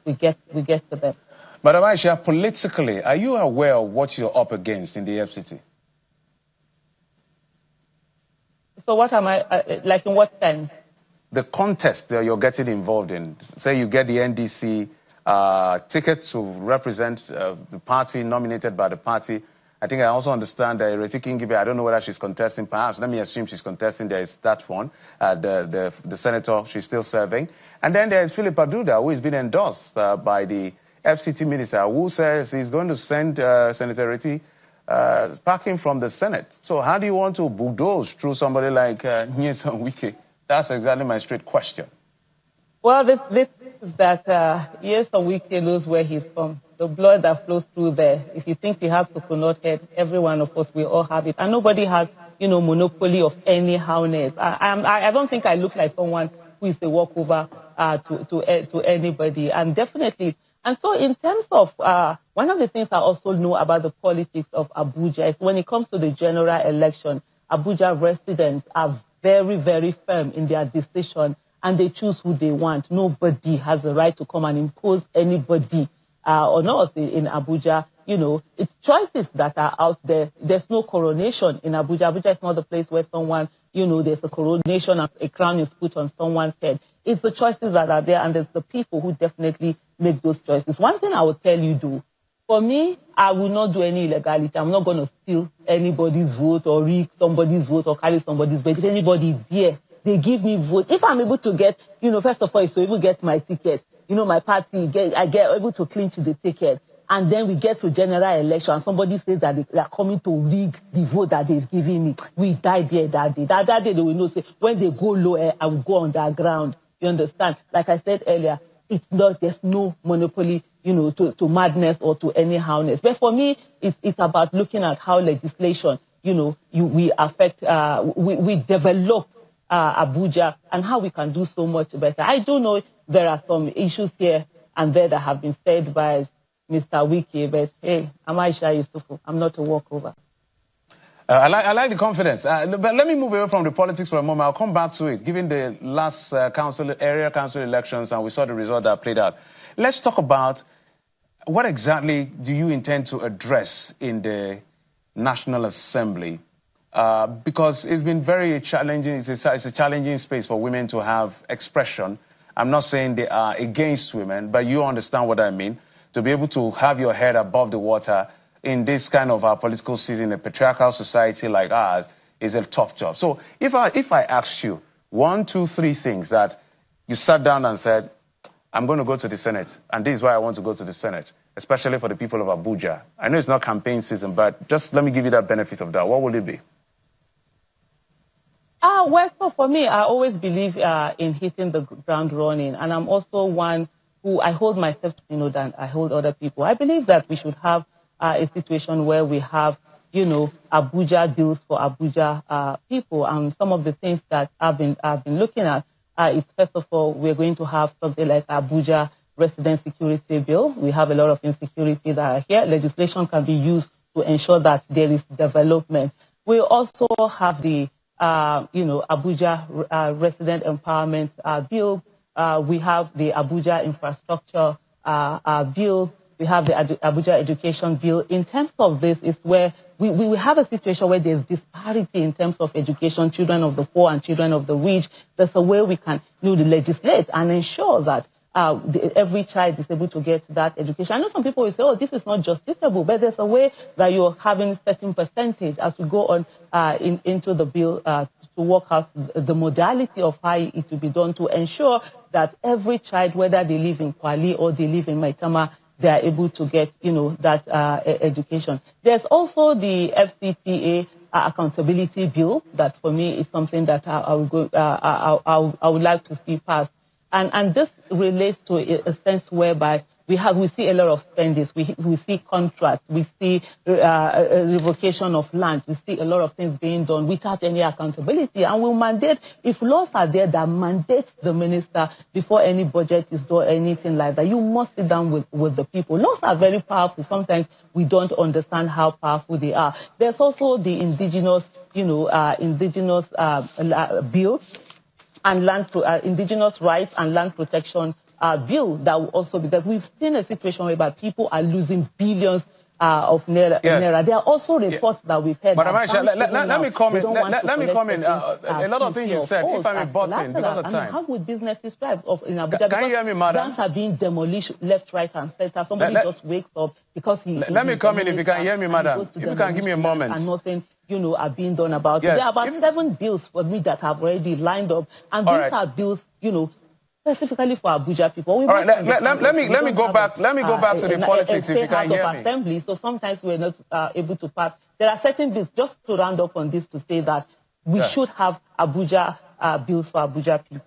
we get to them. Madam Aisha, politically, are you aware of what you're up against in the FCT? So what am I, like in what sense? The contest that you're getting involved in. Say you get the NDC ticket to represent the party nominated by the party. I think I also understand that Ireti Kingibe, I don't know whether she's contesting, perhaps. Let me assume she's contesting. There is that one, the senator, she's still serving. And then there's Philip Aduda, who has been endorsed by the FCT minister, who says he's going to send Senator Ireti packing from the Senate. So how do you want to bulldoze through somebody like Nyesom Wike? That's exactly my straight question. Well, this is that Nyesom Wike knows where he's from. The blood that flows through there. If he thinks he has coconut head, every one of us, we all have it. And nobody has, monopoly of any howness. I don't think I look like someone who is a walkover to anybody. And definitely. And so in terms of, one of the things I also know about the politics of Abuja is when it comes to the general election, Abuja residents are very, very firm in their decision and they choose who they want. Nobody has the right to come and impose anybody on us in Abuja. It's choices that are out there. There's no coronation in Abuja. Abuja is not the place where someone, there's a coronation and a crown is put on someone's head. It's the choices that are there, and there's the people who definitely make those choices. One thing I will tell you, though, for me, I will not do any illegality. I'm not going to steal anybody's vote or rig somebody's vote or carry somebody's vote. If anybody is there, they give me vote. If I'm able to get, first of all, it's to even get my ticket. My party, I get able to clinch the ticket. And then we get to general election and somebody says that they are coming to rig the vote that they've given me. We died there that day. That day they will know, say, when they go low, I will go underground. You understand? Like I said earlier, there's no monopoly, to madness or to any howness. But for me, it's about looking at how legislation, we affect, we develop Abuja and how we can do so much better. I do know there are some issues here and there that have been said by Mr. Wike, but hey, I'm Aisha Yusufu. I'm not a walkover. I like the confidence. But let me move away from the politics for a moment. I'll come back to it. Given the last area council elections and we saw the result that played out, let's talk about what exactly do you intend to address in the National Assembly? Because it's been very challenging. It's a challenging space for women to have expression. I'm not saying they are against women, but you understand what I mean. To be able to have your head above the water in this kind of political season, a patriarchal society like ours, is a tough job. So if I asked you 1, 2, 3 things that you sat down and said, I'm going to go to the Senate, and this is why I want to go to the Senate, especially for the people of Abuja. I know it's not campaign season, but just let me give you that benefit of that. What would it be? Well, so for me, I always believe in hitting the ground running, and I'm also one who I hold myself to than I hold other people. I believe that we should have a situation where we have, Abuja deals for Abuja people. And some of the things that I've been looking at is, first of all, we're going to have something like Abuja Resident Security Bill. We have a lot of insecurity that are here. Legislation can be used to ensure that there is development. We also have the, Abuja Resident Empowerment Bill. We have the Abuja Infrastructure Bill. We have the Abuja Education Bill. In terms of this, is where we have a situation where there's disparity in terms of education, children of the poor and children of the rich. There's a way we can legislate and ensure that every child is able to get that education. I know some people will say, oh, this is not justiciable, but there's a way that you're having certain percentage as we go on into the bill to work out the modality of how it will be done to ensure that every child, whether they live in Kwali or they live in Maitama, they are able to get, that education. There's also the FCTA accountability bill that for me is something that I would like to see passed. And this relates to a sense whereby we see a lot of spendings, we see contracts, we see revocation of lands, we see a lot of things being done without any accountability. And we'll mandate, if laws are there that mandate the minister before any budget is done, anything like that, you must sit down with the people. Laws are very powerful. Sometimes we don't understand how powerful they are. There's also the indigenous, bill and indigenous rights and land protection bill that will also, because we've seen a situation whereby people are losing billions of naira. Yes. There are also reports that we've heard. But Naija, let me comment. Let me comment. A lot of things you said, if I may butt in because of time. How would businesses thrive in Abuja? Can you hear me, madam? Grants are being demolished left, right, and center. Somebody just wakes up because he. Let me come in if you can hear me, madam. If you can give me a moment. And nothing, are being done about it. Yes. There are about 7 bills for me that have already lined up, and these are bills, specifically for Abuja people. All right, let me go back. Let me go back to the politics if you can hear me. Assembly, so sometimes we're not able to pass. There are certain bills, just to round up on this, to say that we should have Abuja bills for Abuja people.